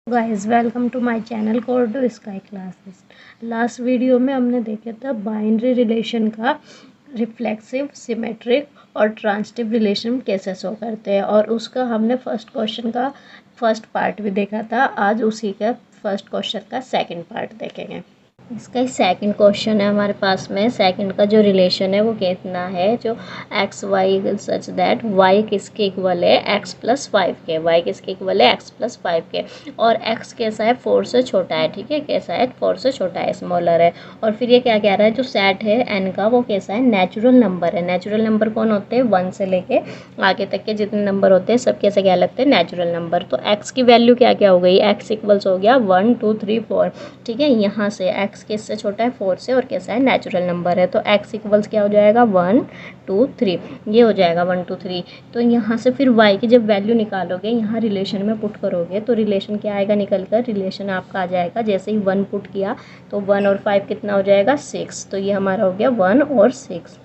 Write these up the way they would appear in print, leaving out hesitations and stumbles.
Guys welcome to my channel code sky classes. Last video में हमने देखा था बाइनरी रिलेशन का रिफ्लेक्सिव, सिमेट्रिक और ट्रांजिटिव रिलेशन कैसे शो करते हैं, और उसका हमने फर्स्ट क्वेश्चन का फर्स्ट पार्ट भी देखा था। आज उसी का फर्स्ट क्वेश्चन का सेकंड पार्ट देखेंगे। इसका ही सेकंड क्वेश्चन है हमारे पास में। सेकंड का जो रिलेशन है वो कितना है, जो x y such that y किसके इक्वल है एक्स प्लस 5 के, वाई किसके इक्वल है एक्स प्लस 5 के, और एक्स कैसा है 4 से छोटा है। ठीक है, कैसा है 4 से छोटा है, स्मॉलर है। और फिर ये क्या कह रहा है, जो सेट है एन का वो कैसा है, नेचुरल नंबर है। नेचुरल नंबर कौन होते हैं, 1 से लेके आगे तक के जितने नंबर होते हैं सब कैसे क्या लगते हैं, नेचुरल नंबर। तो एक्स की वैल्यू क्या क्या हो गई, एक्स इक्वल्स हो गया 1 2 3 4। ठीक है, यहाँ से एक्स किससे छोटा है, 4 से, और कैसा है नेचुरल नंबर है। तो x इक्वल्स क्या हो जाएगा 1 2 3, ये हो जाएगा 1 2 3। तो यहाँ से फिर y की जब वैल्यू निकालोगे, यहाँ रिलेशन में पुट करोगे तो रिलेशन क्या आएगा निकल कर, रिलेशन आपका आ जाएगा जैसे ही 1 पुट किया तो 1 और 5 कितना हो जाएगा 6। तो ये हमारा हो गया 1 और 6।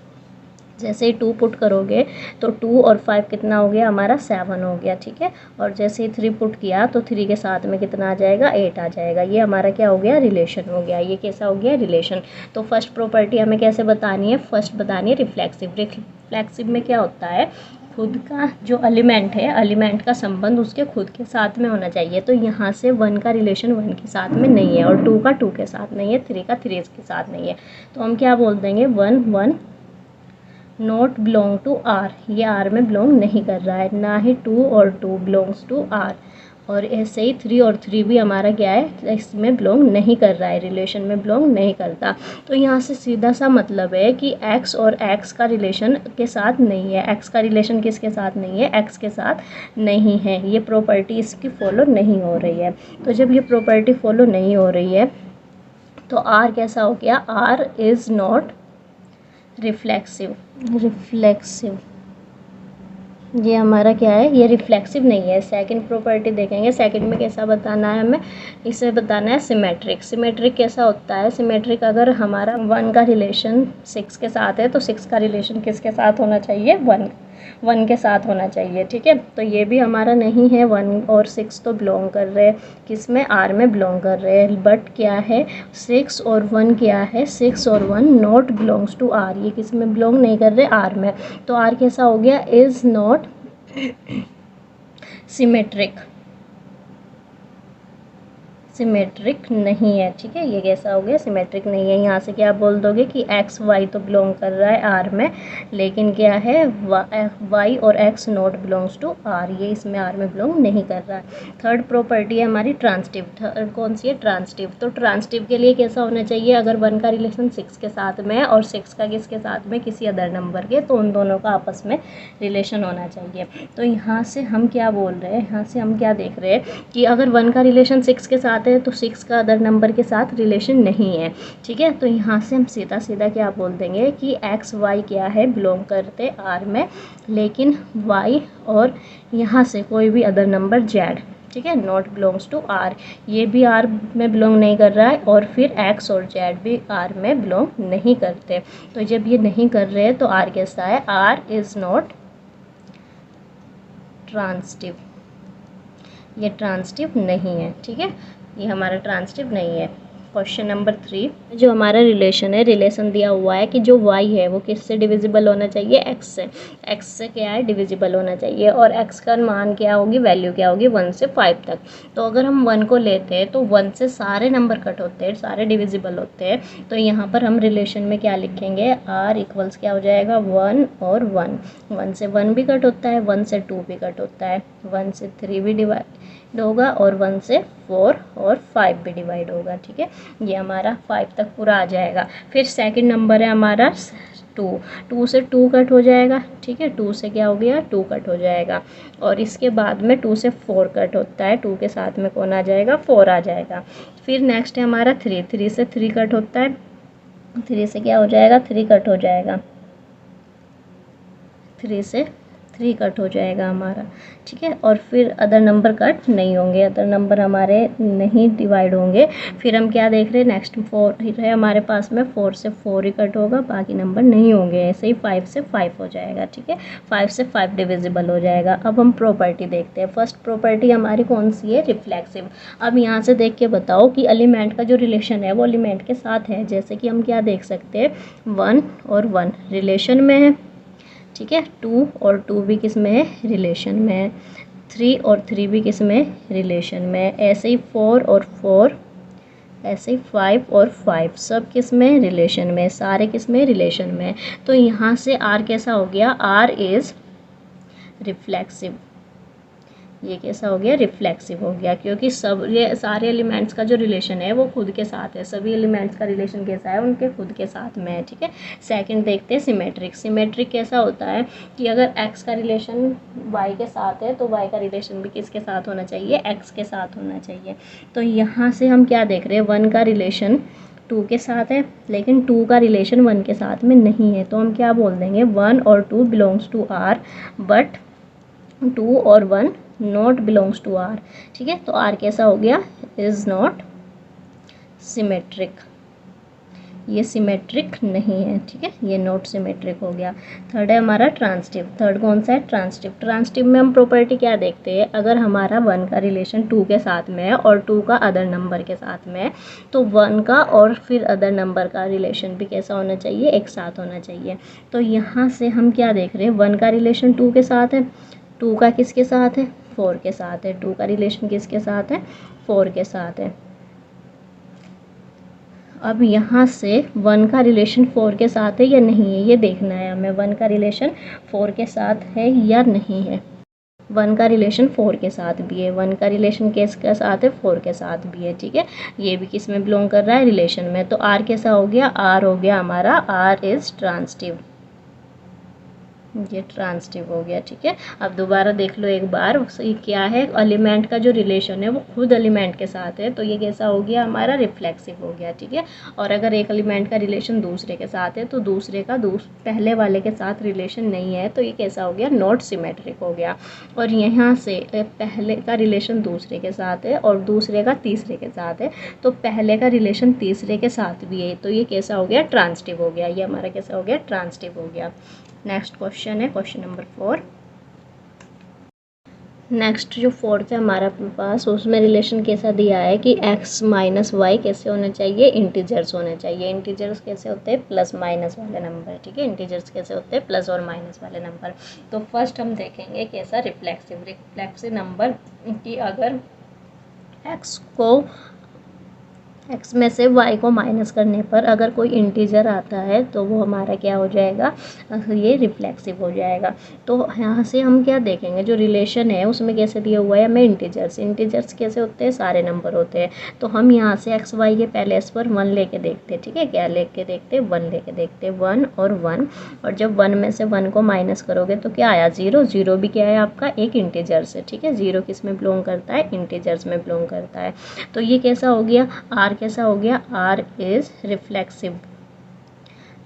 जैसे ही 2 पुट करोगे तो 2 और 5 कितना हो गया हमारा 7 हो गया। ठीक है, और जैसे ही 3 पुट किया तो 3 के साथ में कितना आ जाएगा 8 आ जाएगा। ये हमारा क्या हो गया, रिलेशन हो गया। ये कैसा हो गया, रिलेशन। तो फर्स्ट प्रॉपर्टी हमें कैसे बतानी है, फर्स्ट बतानी है रिफ्लेक्सिव। रिफ्लेक्सिव में क्या होता है, खुद का जो एलिमेंट है, एलिमेंट का संबंध उसके खुद के साथ में होना चाहिए। तो यहाँ से 1 का रिलेशन 1 के साथ में नहीं है, और 2 का 2 के साथ नहीं है, 3 का 3 के साथ नहीं है। तो हम क्या बोल देंगे, 1 1 नॉट बिलोंग टू आर, ये आर में बिलोंग नहीं कर रहा है, ना ही 2 और 2 बिलोंग्स टू आर। और ऐसे ही 3 और 3 भी हमारा क्या है, इसमें बिलोंग नहीं कर रहा है, रिलेशन में बिलोंग नहीं करता। तो यहाँ से सीधा सा मतलब है कि x और x का रिलेशन के साथ नहीं है। x का रिलेशन किसके साथ नहीं है, x के साथ नहीं है। ये प्रॉपर्टी इसकी फॉलो नहीं हो रही है। तो जब ये प्रॉपर्टी फॉलो नहीं हो रही है तो r कैसा हो गया, r इज़ नॉट रिफ्लेक्सिव। ये हमारा क्या है, ये रिफ्लेक्सिव नहीं है। सेकंड प्रॉपर्टी देखेंगे, सेकंड में कैसा बताना है हमें, इसे बताना है सिमेट्रिक। सिमेट्रिक कैसा होता है, सिमेट्रिक अगर हमारा 1 का रिलेशन 6 के साथ है तो 6 का रिलेशन किसके साथ होना चाहिए, 1 के साथ होना चाहिए। ठीक है, तो ये भी हमारा नहीं है, 1 और 6 तो बिलोंग कर रहे हैं किस में, आर में बिलोंग कर रहे हैं। बट क्या है, 6 और 1 क्या है, 6 और 1 नॉट बिलोंग्स टू आर, ये किस में बिलोंग नहीं कर रहे, आर में। तो आर कैसा हो गया, इज़ नॉट सिमेट्रिक, सिमेट्रिक नहीं है। ठीक है, ये कैसा हो गया, सिमेट्रिक नहीं है। यहाँ से क्या बोल दोगे कि एक्स वाई तो बिलोंग कर रहा है आर में, लेकिन क्या है वाई और x not belongs to R, ये इसमें आर में बिलोंग नहीं कर रहा है। थर्ड प्रॉपर्टी है हमारी ट्रांजिटिव। थर्ड कौन सी है, ट्रांजिटिव। तो ट्रांजिटिव के लिए कैसा होना चाहिए, अगर 1 का रिलेशन 6 के साथ में है और 6 का किसके साथ में, किसी अदर नंबर के, तो उन दोनों का आपस में रिलेशन होना चाहिए। तो यहाँ से हम क्या बोल रहे हैं, यहाँ से हम क्या देख रहे हैं कि अगर 1 का रिलेशन 6 के साथ है तो 6 का अदर नंबर के साथ रिलेशन नहीं है। ठीक है, तो यहाँ से हम सीधा सीधा क्या बोल देंगे कि एक्स वाई क्या है, बिलोंग करते आर में, लेकिन वाई और यहाँ से कोई भी अदर नंबर जेड, ठीक है, नॉट बिलोंग्स टू आर, ये भी आर में बिलोंग नहीं कर रहा है, और फिर एक्स और जेड भी आर में बिलोंग नहीं करते। तो जब ये नहीं कर रहे हैं तो आर कैसा है, आर इज़ नॉट ट्रांजिटिव, ये ट्रांजिटिव नहीं है। ठीक है, ये हमारा ट्रांजिटिव नहीं है। क्वेश्चन नंबर 3, जो हमारा रिलेशन है, रिलेशन दिया हुआ है कि जो y है वो किससे डिविजिबल होना चाहिए, x से। x से क्या है, डिविजिबल होना चाहिए, और x का मान क्या होगी, वैल्यू क्या होगी 1 से 5 तक। तो अगर हम 1 को लेते हैं तो 1 से सारे नंबर कट होते हैं, सारे डिविजिबल होते हैं। तो यहाँ पर हम रिलेशन में क्या लिखेंगे, r इक्वल्स क्या हो जाएगा 1 और 1। 1 से 1 भी कट होता है, 1 से 2 भी कट होता है, 1 से 3 भी डिवाइड होगा, और 1 से 4 और 5 भी डिवाइड होगा। ठीक है, ये हमारा 5 तक पूरा आ जाएगा। फिर सेकंड नंबर है हमारा 2, 2 से 2 कट हो जाएगा। ठीक है, 2 से क्या हो गया, 2 कट हो जाएगा, और इसके बाद में 2 से 4 कट होता है, 2 के साथ में कौन आ जाएगा, 4 आ जाएगा। फिर नेक्स्ट है हमारा 3, 3 से 3 कट होता है, 3 से क्या हो जाएगा, 3 कट हो जाएगा, 3 से 3 कट हो जाएगा हमारा, ठीक है। और फिर अदर नंबर कट नहीं होंगे, अदर नंबर हमारे नहीं डिवाइड होंगे। फिर हम क्या देख रहे हैं, नेक्स्ट 4 है हमारे पास में, 4 से 4 ही कट होगा, बाकी नंबर नहीं होंगे। ऐसे ही 5 से 5 हो जाएगा, ठीक है। 5 से 5 डिविजिबल हो जाएगा। अब हम प्रॉपर्टी देखते हैं। फर्स्ट प्रॉपर्टी हमारी कौन सी है, रिफ्लेक्सिव। अब यहाँ से देख के बताओ कि एलिमेंट का जो रिलेशन है वो एलिमेंट के साथ है। जैसे कि हम क्या देख सकते हैं, 1 और 1 रिलेशन में है, ठीक है। 2 और 2 भी किस में है, रिलेशन में है। 3 और 3 भी किस में, रिलेशन में है। ऐसे ही 4 और 4, ऐसे ही 5 और 5 सब किस में, रिलेशन में, सारे किस में, रिलेशन में। तो यहाँ से R कैसा हो गया, R इज़ रिफ्लेक्सिव। ये कैसा हो गया, रिफ्लेक्सिव हो गया, क्योंकि सब ये सारे एलिमेंट्स का जो रिलेशन है वो खुद के साथ है। सभी एलिमेंट्स का रिलेशन कैसा है, उनके खुद के साथ में है, ठीक है। सेकंड देखते हैं सिमेट्रिक। सिमेट्रिक कैसा होता है कि अगर x का रिलेशन y के साथ है तो y का रिलेशन भी किसके साथ होना चाहिए, x के साथ होना चाहिए। तो यहाँ से हम क्या देख रहे हैं, 1 का रिलेशन 2 के साथ है, लेकिन 2 का रिलेशन 1 के साथ में नहीं है। तो हम क्या बोल देंगे, 1 और 2 बिलोंग्स टू R बट 2 और 1 नॉट बिलोंग्स टू R, ठीक है। तो R कैसा हो गया, इज़ नॉट सिमेट्रिक। ये सिमेट्रिक नहीं है, ठीक है, ये नॉट सिमेट्रिक हो गया। थर्ड है हमारा ट्रांसटिव। थर्ड कौन सा है, ट्रांसटिव। ट्रांसटिव में हम प्रॉपर्टी क्या देखते हैं, अगर हमारा 1 का रिलेशन 2 के साथ में है और 2 का अदर नंबर के साथ में है, तो 1 का और फिर अदर नंबर का रिलेशन भी कैसा होना चाहिए, एक साथ होना चाहिए। तो यहाँ से हम क्या देख रहे हैं, 1 का रिलेशन 2 के साथ है, 2 का किसके साथ है, 4 के साथ है। 2 का रिलेशन किसके साथ है, 4 के साथ है। अब यहाँ से 1 का रिलेशन 4 के साथ है या नहीं है, ये देखना है हमें। 1 का रिलेशन 4 के साथ है या नहीं है। 1 का रिलेशन 4 के साथ भी है, 1 का रिलेशन किसके साथ है, 4 के साथ भी है, ठीक है। ये भी किस में बिलोंग कर रहा है, रिलेशन में। तो R कैसा हो गया, R हो गया हमारा, R इज़ ट्रांसटिव। ये ट्रांसटिव हो गया, ठीक है। अब दोबारा देख लो एक बार, ये क्या है, एलिमेंट का जो रिलेशन है वो खुद एलिमेंट के साथ है, तो ये कैसा हो गया हमारा, रिफ्लेक्सिव हो गया, ठीक है। और अगर एक एलिमेंट का रिलेशन दूसरे के साथ है तो दूसरे का पहले वाले के साथ रिलेशन नहीं है, तो ये कैसा हो गया, नॉट सिमेट्रिक हो गया। और यहाँ से पहले का रिलेशन दूसरे के साथ है और दूसरे का तीसरे के साथ है, तो पहले का रिलेशन तीसरे के साथ भी है, तो ये कैसा हो गया, ट्रांसटिव हो गया। ये हमारा कैसा हो गया, ट्रांसटिव हो गया। नेक्स्ट क्वेश्चन है क्वेश्चन नंबर 4। नेक्स्ट जो 4th है हमारा पास, उसमें रिलेशन कैसा दिया है कि x माइनस वाई कैसे होने चाहिए, इंटीजर्स होने चाहिए। इंटीजर्स कैसे होते हैं, प्लस माइनस वाले नंबर, ठीक है। इंटीजर्स कैसे होते हैं, प्लस और माइनस वाले नंबर। तो फर्स्ट हम देखेंगे कैसा रिफ्लेक्सिव नंबर कि अगर x में से y को माइनस करने पर अगर कोई इंटीजर आता है तो वो हमारा क्या हो जाएगा, ये रिफ्लेक्सिव हो जाएगा। तो यहाँ से हम क्या देखेंगे, जो रिलेशन है उसमें कैसे दिया हुआ है हमें, इंटीजर्स कैसे होते हैं, सारे नंबर होते हैं। तो हम यहाँ से x y के पहले s पर 1 लेके देखते हैं, ठीक है। क्या लेके देखते हैं, 1 लेके देखते हैं, 1 और 1। और जब 1 में से 1 को माइनस करोगे तो क्या आया, 0। 0 भी क्या है आपका, एक इंटीजर से, ठीक है। 0 किस में बिलोंग करता है, इंटीजर्स में बिलोंग करता है। तो ये कैसा हो गया, R कैसा हो गया, R इज़ रिफ्लेक्सिव।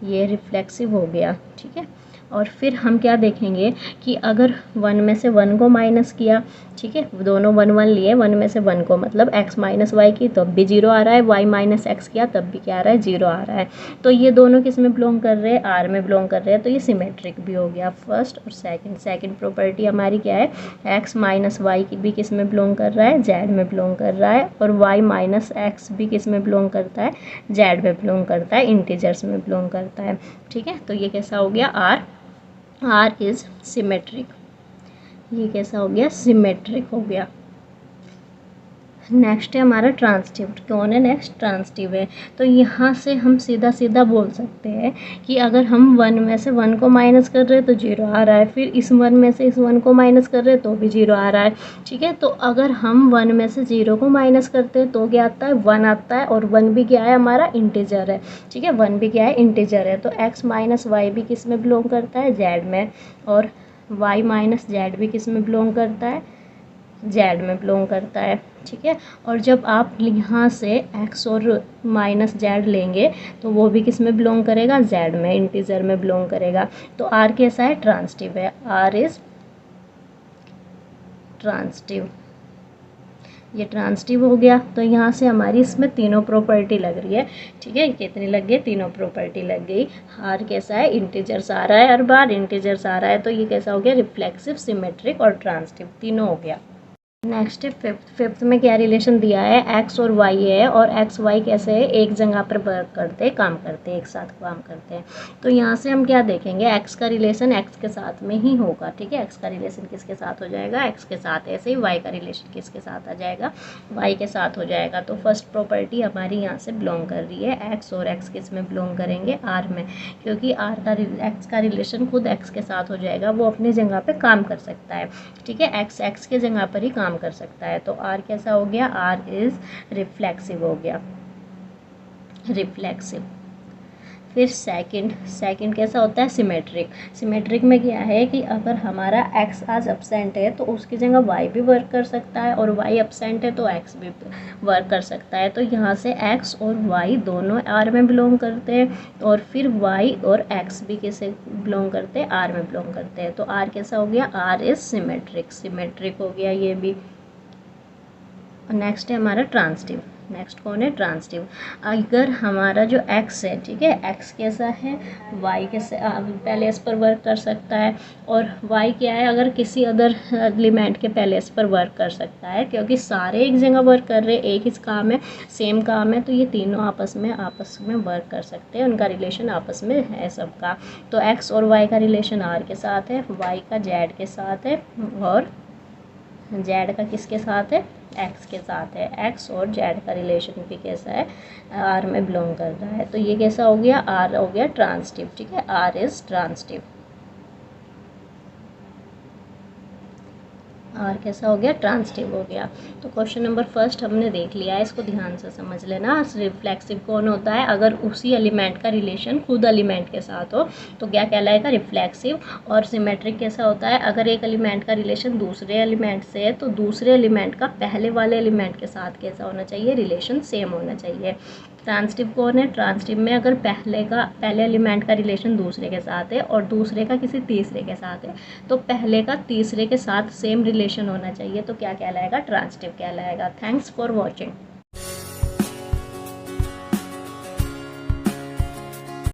ये रिफ्लेक्सिव हो गया, ठीक है। और फिर हम क्या देखेंगे कि अगर 1 में से 1 को माइनस किया, ठीक है, दोनों 1 1 लिए, 1 में से 1 को मतलब x माइनस वाई की तब भी 0 आ रहा है, y माइनस एक्स किया तब भी क्या आ रहा है, 0 आ रहा है। तो ये दोनों किस में बिलोंग कर रहे हैं, R में बिलोंग कर रहे हैं, तो ये सिमेट्रिक भी हो गया। फर्स्ट और सेकंड प्रॉपर्टी हमारी क्या है, x माइनस वाई की भी किस में बिलोंग कर रहा है, z में बिलोंग कर रहा है, और y माइनस एक्स भी किस में बिलोंग करता है, z में बिलोंग करता है, इंटीजर्स में बिलोंग करता है, ठीक है। तो ये कैसा हो गया, R इज़ सिमेट्रिक। ये कैसा हो गया, सिमेट्रिक हो गया। नेक्स्ट है हमारा ट्रांसटिव। कौन है नेक्स्ट, ट्रांसटिव है। तो यहाँ से हम सीधा बोल सकते हैं कि अगर हम 1 में से 1 को माइनस कर रहे हैं तो 0 आ रहा है, फिर इस 1 में से इस 1 को माइनस कर रहे हैं तो भी 0 आ रहा है, ठीक है। तो अगर हम 1 में से 0 को माइनस करते हैं तो क्या आता है, 1 आता है, और 1 भी क्या है हमारा, इंटीजर है, ठीक है। 1 भी क्या है, इंटीजर है। तो x माइनस वाई भी किस में बिलोंग करता है, z में, और y माइनस z भी किस में बिलोंग करता है, z में बिलोंग करता है, ठीक है। और जब आप यहाँ से x और माइनस z लेंगे तो वो भी किस में बिलोंग करेगा, z में, इंटीजर में बिलोंग करेगा। तो R कैसा है, ट्रांसटिव है, R इज़ ट्रांसटिव। ये ट्रांसटिव हो गया। तो यहाँ से हमारी इसमें तीनों प्रॉपर्टी लग रही है, ठीक है। कितनी लग गई? तीनों प्रॉपर्टी लग गई। आर कैसा है? इंटीजर्स आ रहा है, हर बार इंटीजर्स आ रहा है, तो ये कैसा हो गया? रिफ्लेक्सिव, सिमेट्रिक और ट्रांसटिव, तीनों हो गया। नेक्स्ट है फिफ्थ में क्या रिलेशन दिया है? एक्स और वाई है, और एक्स वाई कैसे है? एक जगह पर वर्क करते हैं, काम करते हैं, एक साथ काम करते हैं। तो यहाँ से हम क्या देखेंगे? एक्स का रिलेशन एक्स के साथ में ही होगा, ठीक है। एक्स का रिलेशन किसके साथ हो जाएगा? एक्स के साथ। ऐसे ही वाई का रिलेशन किसके साथ आ जाएगा? वाई के साथ हो जाएगा। तो फर्स्ट प्रॉपर्टी हमारी यहाँ से बिलोंग कर रही है एक्स, और एक्स किस में बिलोंग करेंगे? आर में, क्योंकि आर का एक्स का रिलेशन खुद एक्स के साथ हो जाएगा, वो अपनी जगह पे काम कर सकता है, ठीक है। एक्स एक्स के जगह पर ही काम कर सकता है। तो आर कैसा हो गया? आर इज रिफ्लेक्सिव हो गया, रिफ्लेक्सिव। फिर सेकंड कैसा होता है? सिमेट्रिक। सिमेट्रिक में क्या है कि अगर हमारा एक्स आज एब्सेंट है तो उसकी जगह वाई भी वर्क कर सकता है, और वाई एब्सेंट है तो एक्स भी वर्क कर सकता है। तो यहाँ से एक्स और वाई दोनों आर में बिलोंग करते हैं, और फिर वाई और एक्स भी किसे बिलोंग करते हैं? आर में बिलोंग करते हैं। तो आर कैसा हो गया? आर इज सिमेट्रिक, सिमेट्रिक हो गया ये भी। और नेक्स्ट है हमारा ट्रांसटिव। नेक्स्ट कौन है? ट्रांसटिव। अगर हमारा जो एक्स है, ठीक है, एक्स कैसा है? वाई के पैलेस पर वर्क कर सकता है, और वाई क्या है? अगर किसी अदर एलिमेंट के पैलेस पर वर्क कर सकता है, क्योंकि सारे एक जगह वर्क कर रहे हैं, एक ही काम है, सेम काम है, तो ये तीनों आपस में वर्क कर सकते हैं, उनका रिलेशन आपस में है सबका। तो एक्स और वाई का रिलेशन आर के साथ है, वाई का जेड के साथ है, और जेड का किसके साथ है? एक्स के साथ है। एक्स और जेड का रिलेशन भी कैसा है? आर में बिलोंग कर रहा है। तो ये कैसा हो गया? आर हो गया ट्रांसटिव, ठीक है। Are is transitive. आर कैसा हो गया? ट्रांसटिव हो गया। तो क्वेश्चन नंबर फर्स्ट हमने देख लिया है, इसको ध्यान से समझ लेना। रिफ्लेक्सिव कौन होता है? अगर उसी एलिमेंट का रिलेशन खुद एलिमेंट के साथ हो तो क्या कहलाएगा? रिफ्लेक्सिव। और सिमेट्रिक कैसा होता है? अगर एक एलिमेंट का रिलेशन दूसरे एलिमेंट से है तो दूसरे एलिमेंट का पहले वाले एलिमेंट के साथ कैसा होना चाहिए? रिलेशन सेम होना चाहिए। ट्रांसटिव कौन है? ट्रांसटिव में अगर पहले एलिमेंट का रिलेशन दूसरे के साथ है और दूसरे का किसी तीसरे के साथ है, तो पहले का तीसरे के साथ सेम रिलेशन होना चाहिए, तो क्या कहलाएगा? ट्रांसटिव कहलाएगा। Thanks for watching.